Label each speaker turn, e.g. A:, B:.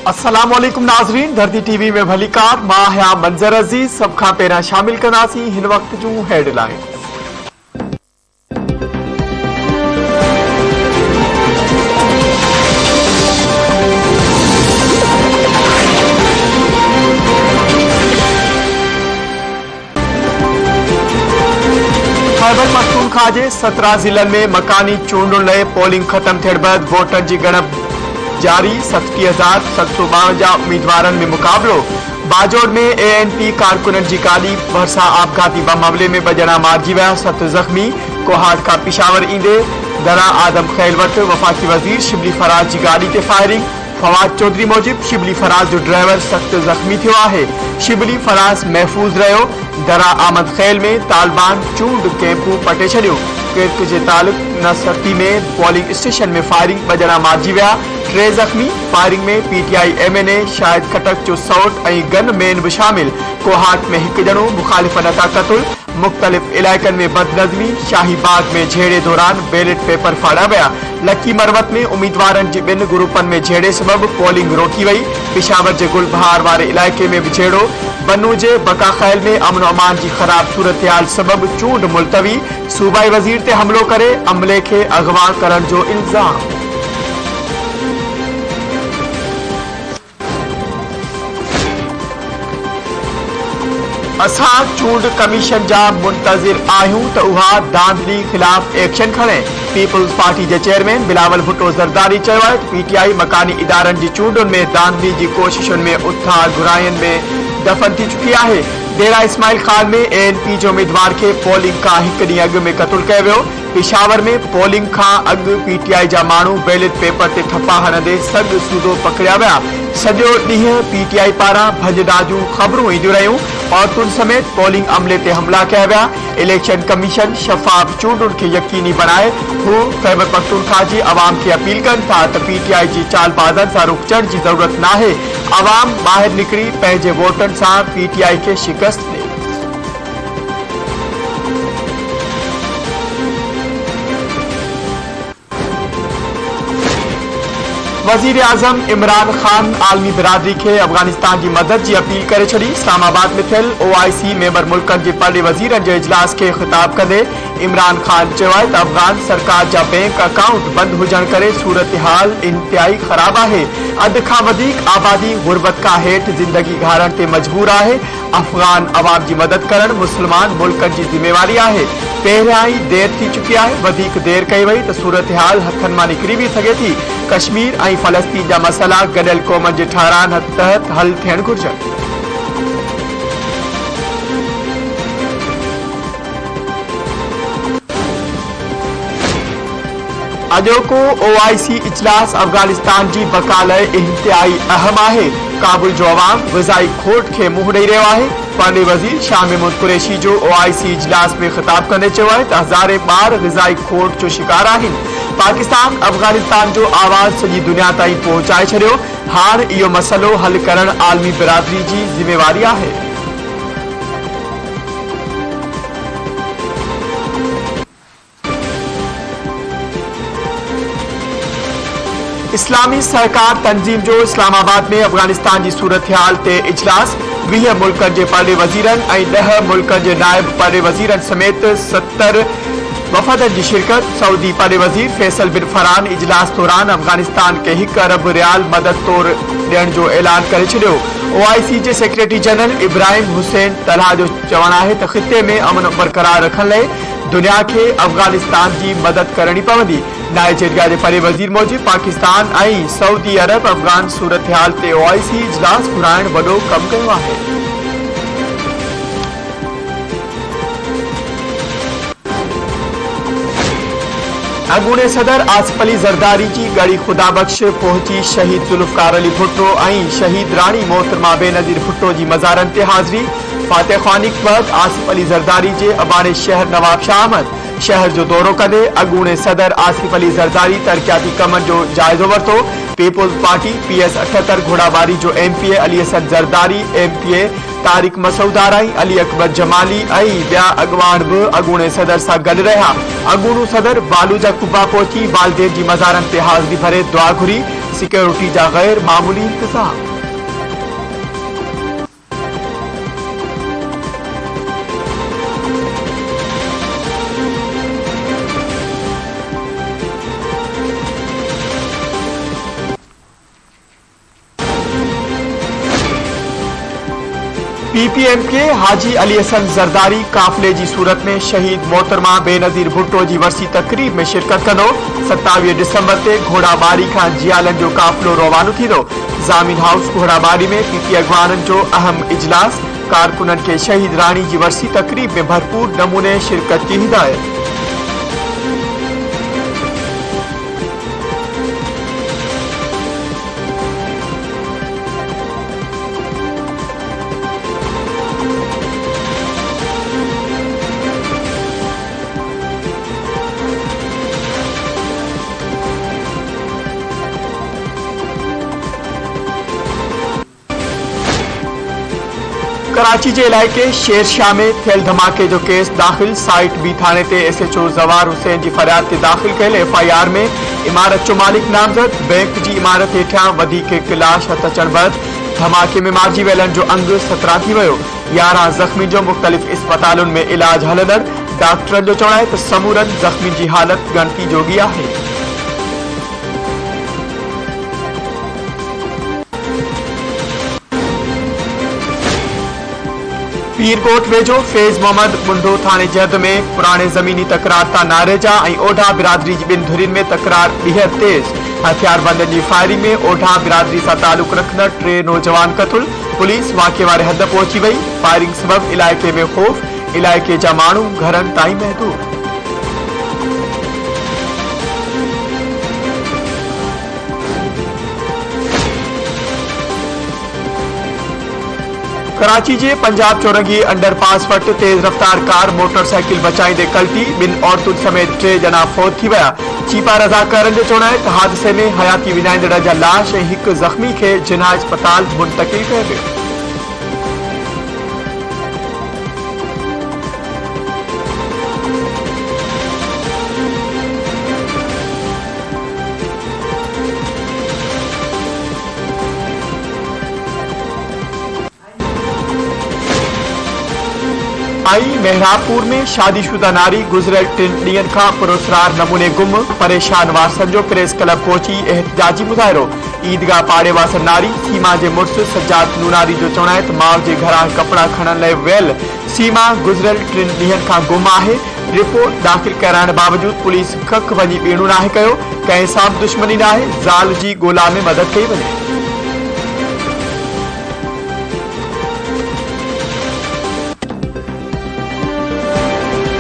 A: अस्सलामुअलैकुम नाज़रीन, धरती टीवी में भलीकार मां है मंजर अजीज। सब खां पहिरियां शामिल कंदासीं हिन वक्त जूं हेडलाइन। खैबर पख्तूनख्वा जे 17 ज़िलनि में मकानी चूंडुनि लाइ पोलिंग ख़त्म थियण बैदि वोटनि जी ॻणप जारी। 37,752 उम्मीदवारनि में मुक़ाबलो। बाजोड़ में ANP कारकुननि जी गाॾी भरिसां आपघाती बम हमले में 2 ॼणा मारिजी विया, 7 ज़ख़्मी। कोहाट खां पिशावर ईंदे दरा आदम खैल वटि वफ़ाक़ी वज़ीर शिबली फराज जी गाॾी ते फायरिंग। फवाद चौधरी मूजिब शिबली फराज जो ड्राइवर सख़्त ज़ख़्मी थियो आहे। शिबली फराज महफ़ूज़ रहियो। दरा आमद खैल में तालिबान चूंड कैंपूं पटे छॾियो। किर्क जे तालुक नसरती में पोलिंग स्टेशन में फायरिंग, 2 ॼणा मारिजी विया, 3 ज़ख़्मी। फायरिंग में PTI MNA शाहिद खटक जो सौट ऐं गन मैन भी शामिल। कोहाट में 1 ॼणो मुखालिफ़न का क़त्ल। मुख़्तलिफ़ इलाइक़नि में बदनज़मी। शाहीबाग में झेड़े दौरान बैलेट पेपर फाड़ा विया। लकी मरवत में उम्मीदवारनि जी 2 ग्रुपनि में झेड़े सबबि पोलिंग रोकी वई। पिशावर जे गुलबहार वारे इलाइक़े में भी झेड़ो। बन्नू जे बका खैल में अमन अमान की ख़राब सूरत-हाल सबबि चूंड मुलतवी। सूबाई वज़ीर ते हमलो करे अमले खे अगवा करण जो इल्ज़ाम। असां चूंड कमीशन जा मुंतज़िर आहियूं त उहा धांधली ख़िलाफ़ एक्शन खणे। पीपल्स पार्टी के चेयरमैन बिलावल भुट्टो ज़रदारी चयो आहे त PTI मकानी इदारनि जी चूंडुनि में धांधली की कोशिशुनि में उथार घुरायनि में दफ़न थी चुकी आहे। डेरा इस्माइल खान में ANP जो उम्मीदवार के पोलिंग का 1 ॾींहुं अॻु में क़त्ल कयो वियो। पिशावर में पोलिंग का अॻु PTI जा माण्हू बैलेट पेपर ते ठप्पा हणंदे सग सूदो पकड़िया विया। सॼो ॾींहुं PTI पारां भॼदा जूं ख़बरूं ईंदियूं रहियूं। औरतुनि समेत पोलिंग अमले ते हमला कया विया। इलेक्शन कमीशन शफ़ाफ चूंडुनि खे यकीनी बनाए। हू खैबर पख्तूनख्वा जी अवाम खे अपील कनि था त PTI जी चालबाज़नि सां रुकजण जी ज़रूरत नाहे। अवाम ॿाहिरि निकिरी पंहिंजे वोटनि सां PTI खे शिकस्त ॾे। वज़ीर आज़म इमरान खान आलमी बिरादरी के अफगानिस्तान की मदद की अपील करे छड़ी। इस्लामाबाद में थियल OIC मेंबर मुल्कनि के परॾे वज़ीरनि के इजलास के खिताब कंदे इमरान खान चयो आहे त अफगान सरकार जा बैंक अकाउंट बंद हुजण करे सूरत हाल इंतहाई ख़राब आहे। अध खां वधीक आबादी गुरबत खां हेठि ज़िंदगी गारण ते मजबूर आहे। अफगान अवाम की मदद करण मुसलमान मुल्कनि की जिम्मेवारी आहे। पहिरियां ही देर थी चुकी है। वधीक देर कई वई तो सूरत हाल हथन मां निकरी भी सके थी। कश्मीर और फ़लस्तीन जा मसला गॾियल क़ौमनि जे ठारान तहत हल थियण घुरिजनि। अॼोको OIC इजलास अफगानिस्तान की बका लाइ इंतहाई अहम है। काबुल जो अवाम ग़िज़ाई खोट के मुंह ॾेई रहियो आहे। परॾे वज़ीर शाह महमूद कुरैशी जो OIC इजलास में खिताब कंदे चयो आहे त हज़ारे ॿार ग़िज़ाई खोट जो शिकार आहिनि। पाकिस्तान अफगानिस्तान जो आवाज़ सॼी दुनिया ताईं पहुचाए छॾियो। हाणे इहो मसलो हल करण आलमी बिरादरी की जिम्मेवारी आहे। इस्लामी सरकार तंजीम जो इस्लामाबाद में अफगानिस्तान की सूरत हाल ते इजलास। 20 मुल्कनि के परॾे वज़ीरनि ऐं 10 मुल्कनि के नायब परॾे वज़ीरनि समेत 70 वफ़दनि की शिरकत। सऊदी परॾे वज़ीर फैसल बिन फरहान इजलास दौरान अफगानिस्तान के 1 अरब रियाल मदद तौर ॾियण जो ऐलान करे छॾियो। OIC के सेक्रेटरी जनरल इब्राहिम हुसैन तलहा जो चवणु आहे त ख़िते में अमन बरक़रार रखण लाइ दुनिया के अफगानिस्तान की मदद करनी पवंदी। नाइजीरिया के परॾे वज़ीर मूजिब पाकिस्तान और सऊदी अरब अफगान सूरत हाल ते OIC इजलास घुराइण वॾो कमु कयो आहे। अगूणे सदर आसिफ अली ज़रदारी की गड़ी खुदाबख्श पहुंची शहीद जुल्फ़कार अली भुट्टो और शहीद रानी मोहतरमा बेनज़ीर भुट्टो की मज़ारन ते हाज़री। फातह ख़्वानी वक़्त आसिफ अली ज़रदारी के अबाने शहर नवाब शाह अहमद शहर जो दौरो कंदे अगूणे सदर आसिफ अली ज़रदारी तरक्याती कमन जो जायज़ो वरितो। पीपल्स पार्टी PS 78 घोड़ाबारी जो MPA अली हसन ज़रदारी, MPA तारिक मसूदाराई, अली अकबर जमाली और बिया अगवान भी अगूणे सदर से गड रहा। अगूणो सदर बालूजा कुबा पहुंची वालदेन की मज़ारन ते हाज़री भरे दुआ घुरी। सिक्योरिटी जा गैर मामूली इंतजाम। पीपीएम के हाजी अली हसन जरदारी काफिले की सूरत में शहीद मोहतरमा बेनज़ीर भुट्टो की वरसी तकरीब में शिरकत कंदो। 27 डिसंबर से घोड़ाबारी का जियालन जो काफिलो रवानो थींदो। जामिन हाउस घोड़ाबारी में पीपी अगवानन जो अहम इजलास। कारकुनन के शहीद रानी की वरसी तकरीब में भरपूर नमूने शिरकत की हिदायत। कराची के इलाके शेरशाह में थियल धमाके जो केस दाखिल। साइट बी थाने ते SHO जवार हुसैन की फरियाद ते दाखिल कयल FIR में इमारत जो मालिक नामजद बैंक की इमारत हेठा वधीक लाश हथ अचण बैद धमाके में मारिजी वेलन जो अंग 17 थी वियो। 11 जख्मी जो मुख्तलिफ अस्पतालों में इलाज हलंदड़। डॉक्टरन जो चवण है तो समूरन जख्मी की हालत गणती जोगी है। पीरकोट वेझो फैज़ मोहम्मद मुंडो थाने जद में पुराने जमीनी तकरार ता नारेजा और ओढ़ा बिरादरी की बिन धुरिन में तकरार बीहर तेज। हथियारबंदन की फायरिंग में ओढ़ा बिरादरी से ताल्लुक रखंदड़ 3 नौजवान कतुल। पुलिस वाक़े वारे हद पहुंची वही। फायरिंग सबब इलाके में खौफ। इलाके जा मानू घरन ताई महदूद। कराची के पंजाब चौरंगी अंडरपास वट तेज रफ्तार कार मोटरसाइकिल बचाईंदे कल्टी। 2 औरतुन समेत 3 जना फौत थी विया। चीपा रज़ाकारन जो चवण है हादसे में हयाती विञाईंदड़ जा लाश और 1 जख्मी के जिना अस्पताल मुंतकिल कयो वियो। आई मेहराबपुर में शादीशुदा नारी गुजरियल 3 ॾींहनि खां पुरस्कार नमूने गुम। परेशान वारसन जो प्रेस क्लब पहुंची एहतजाजी मुज़ाहिरो। ईदगाह पाड़े वासन नारी सीमा के मुड़स सज्जाद नूनारी जो चवण है तो माउ के घरां कपड़ा खणण लाइ वियल सीमा गुजरियल 3 ॾींहनि खां गुम है। रिपोर्ट दाखिल कराइण बावजूद पुलिस कख वञी बीणो नाहे कयो। कंहिं सां दुश्मनी नाहे। ज़ाल जी ॻोल्हा में मदद कई वञे।